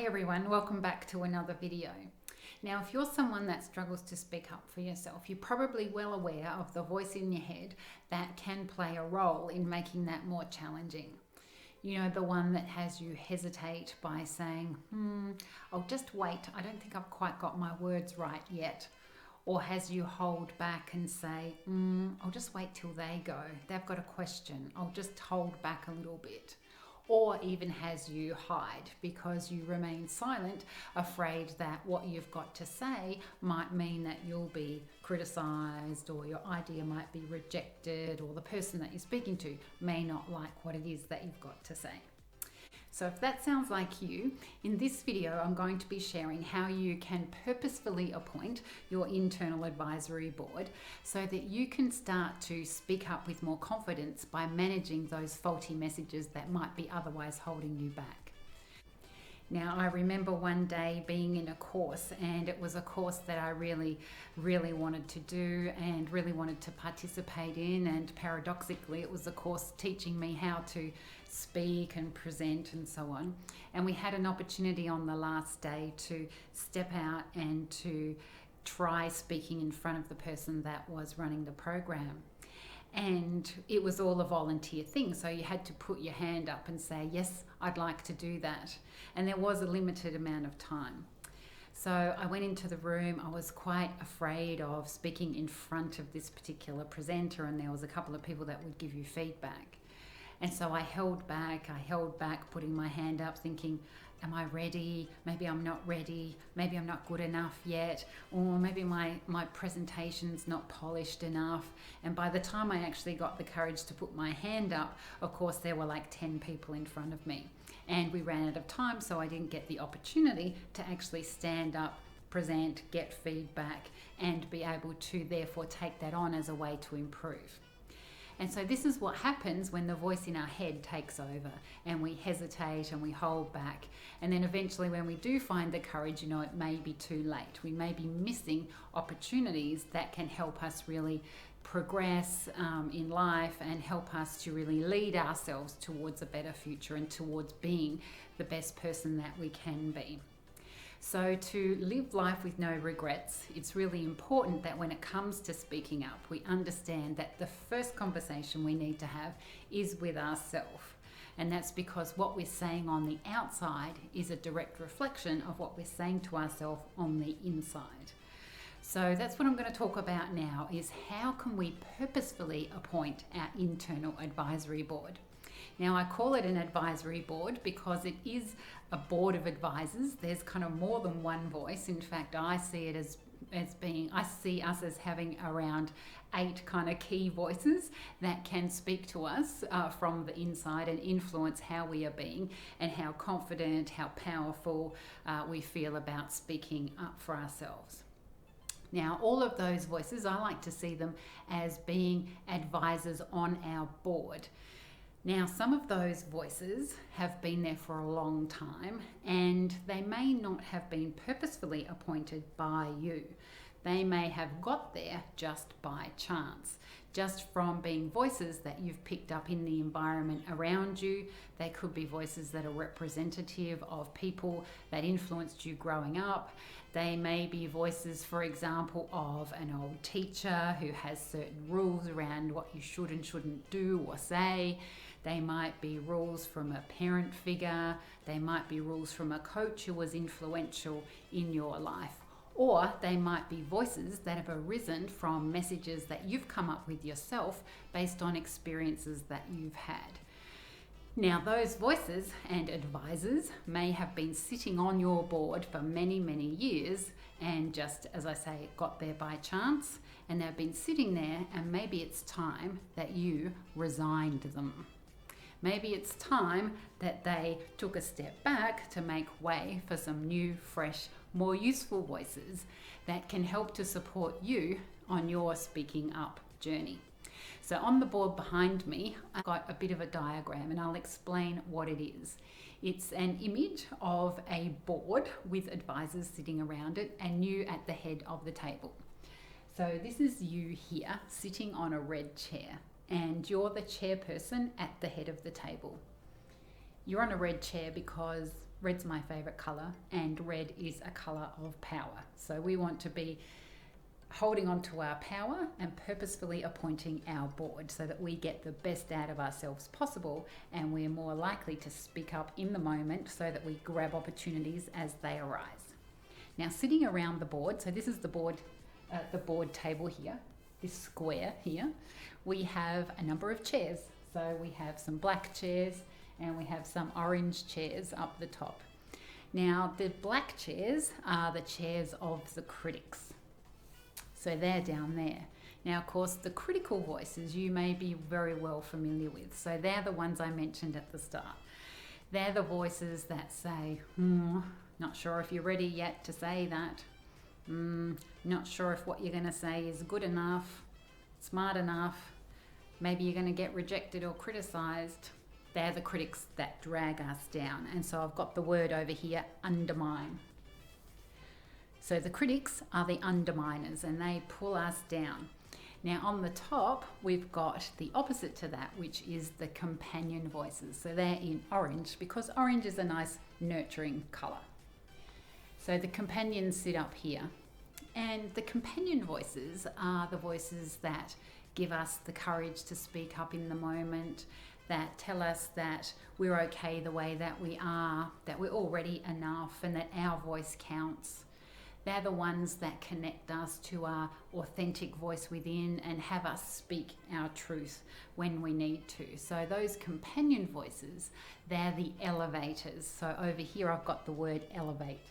Hi everyone, welcome back to another video. Now, if you're someone that struggles to speak up for yourself, you're probably well aware of the voice in your head that can play a role in making that more challenging. You know, the one that has you hesitate by saying, I'll just wait, I don't think I've quite got my words right yet. Or has you hold back and say, I'll just wait till they go, they've got a question, I'll just hold back a little bit. Or even has you hide because you remain silent, afraid that what you've got to say might mean that you'll be criticised, or your idea might be rejected, or the person that you're speaking to may not like what it is that you've got to say. So if that sounds like you, in this video I'm going to be sharing how you can purposefully appoint your internal advisory board so that you can start to speak up with more confidence by managing those faulty messages that might be otherwise holding you back. Now, I remember one day being in a course, and it was a course that I really wanted to do and really wanted to participate in, and paradoxically it was a course teaching me how to speak and present and so on. And we had an opportunity on the last day to step out and to try speaking in front of the person that was running the program. And it was all a volunteer thing, so you had to put your hand up and say, yes, I'd like to do that. And there was a limited amount of time. So I went into the room. I was quite afraid of speaking in front of this particular presenter, and there was a couple of people that would give you feedback. And so I held back, putting my hand up, thinking, am I ready? Maybe I'm not ready. Maybe I'm not good enough yet. Or maybe my presentation's not polished enough. And by the time I actually got the courage to put my hand up, of course, there were like 10 people in front of me. And we ran out of time, so I didn't get the opportunity to actually stand up, present, get feedback, and be able to therefore take that on as a way to improve. And so this is what happens when the voice in our head takes over and we hesitate and we hold back. And then eventually when we do find the courage, it may be too late. We may be missing opportunities that can help us really progress in life and help us to really lead ourselves towards a better future and towards being the best person that we can be. So to live life with no regrets, it's really important that when it comes to speaking up, we understand that the first conversation we need to have is with ourselves. And that's because what we're saying on the outside is a direct reflection of what we're saying to ourselves on the inside. So that's what I'm going to talk about now, is how can we purposefully appoint our internal advisory board. Now, I call it an advisory board because it is a board of advisors. There's kind of more than one voice. In fact, I see it as I see us as having around 8 kind of key voices that can speak to us from the inside and influence how we are being and how confident, how powerful we feel about speaking up for ourselves. Now, all of those voices, I like to see them as being advisors on our board. Now, some of those voices have been there for a long time, and they may not have been purposefully appointed by you. They may have got there just by chance, just from being voices that you've picked up in the environment around you. They could be voices that are representative of people that influenced you growing up. They may be voices, for example, of an old teacher who has certain rules around what you should and shouldn't do or say. They might be rules from a parent figure. They might be rules from a coach who was influential in your life. Or they might be voices that have arisen from messages that you've come up with yourself based on experiences that you've had. Now, those voices and advisors may have been sitting on your board for many, many years, and just, as I say, got there by chance, and they've been sitting there, and maybe it's time that you resigned them. Maybe it's time that they took a step back to make way for some new, fresh, more useful voices that can help to support you on your speaking up journey. So on the board behind me, I've got a bit of a diagram, and I'll explain what it is. It's an image of a board with advisors sitting around it and you at the head of the table. So this is you here sitting on a red chair, and you're the chairperson at the head of the table. You're on a red chair because red's my favorite color, and red is a color of power. So we want to be holding on to our power and purposefully appointing our board so that we get the best out of ourselves possible, and we're more likely to speak up in the moment so that we grab opportunities as they arise. Now, sitting around the board, so this is the board table here, this square here, we have a number of chairs. So we have some black chairs and we have some orange chairs up the top. Now, the black chairs are the chairs of the critics. So they're down there. Now, of course, the critical voices you may be very well familiar with. So they're the ones I mentioned at the start. They're the voices that say, not sure if you're ready yet to say that. Not sure if what you're going to say is good enough, smart enough. Maybe you're going to get rejected or criticized. They're the critics that drag us down. And so I've got the word over here, undermine. So the critics are the underminers and they pull us down. Now on the top, we've got the opposite to that, which is the companion voices. So they're in orange because orange is a nice nurturing color. So the companions sit up here. And the companion voices are the voices that give us the courage to speak up in the moment, that tell us that we're okay the way that we are, that we're already enough, and that our voice counts. They're the ones that connect us to our authentic voice within and have us speak our truth when we need to. So those companion voices, they're the elevators. So over here I've got the word elevate.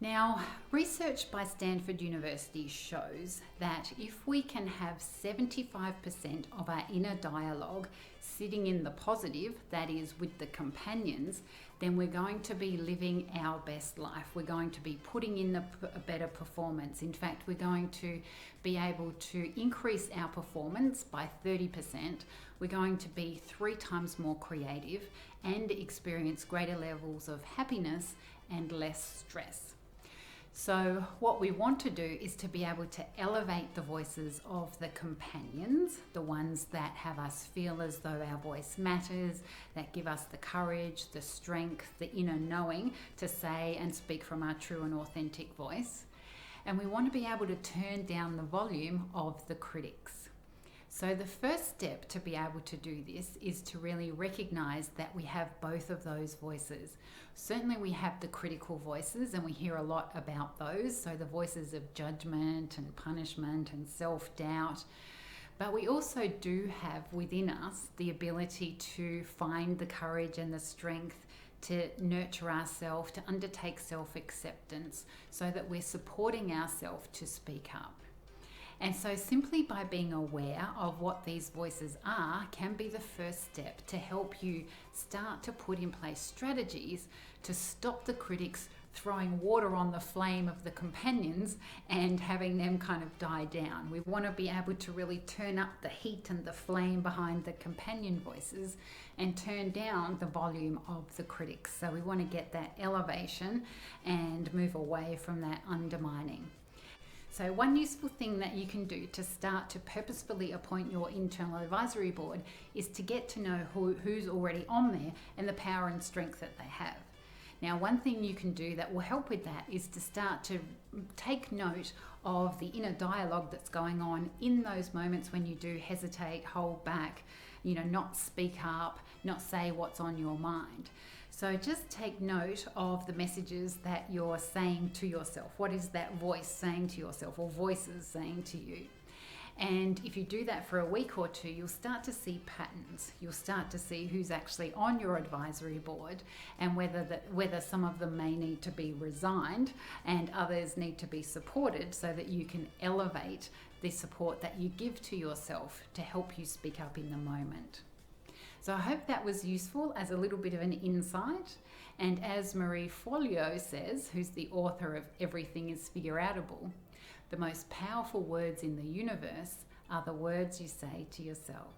Now, research by Stanford University shows that if we can have 75% of our inner dialogue sitting in the positive, that is with the companions, then we're going to be living our best life. We're going to be putting in a better performance. In fact, we're going to be able to increase our performance by 30%. We're going to be 3 times more creative and experience greater levels of happiness and less stress. So what we want to do is to be able to elevate the voices of the companions, the ones that have us feel as though our voice matters, that give us the courage, the strength, the inner knowing to say and speak from our true and authentic voice. And we want to be able to turn down the volume of the critics. So the first step to be able to do this is to really recognize that we have both of those voices. Certainly we have the critical voices, and we hear a lot about those, so the voices of judgment and punishment and self-doubt. But we also do have within us the ability to find the courage and the strength to nurture ourselves, to undertake self-acceptance, so that we're supporting ourselves to speak up. And so simply by being aware of what these voices are can be the first step to help you start to put in place strategies to stop the critics throwing water on the flame of the companions and having them kind of die down. We want to be able to really turn up the heat and the flame behind the companion voices and turn down the volume of the critics. So we want to get that elevation and move away from that undermining. So one useful thing that you can do to start to purposefully appoint your internal advisory board is to get to know who's already on there and the power and strength that they have. Now, one thing you can do that will help with that is to start to take note of the inner dialogue that's going on in those moments when you do hesitate, hold back, not speak up, not say what's on your mind. So just take note of the messages that you're saying to yourself. What is that voice saying to yourself, or voices saying to you? And if you do that for a week or two, you'll start to see patterns. You'll start to see who's actually on your advisory board and whether some of them may need to be resigned and others need to be supported, so that you can elevate the support that you give to yourself to help you speak up in the moment. So I hope that was useful as a little bit of an insight. And as Marie Forleo says, who's the author of Everything is Figureoutable, the most powerful words in the universe are the words you say to yourself.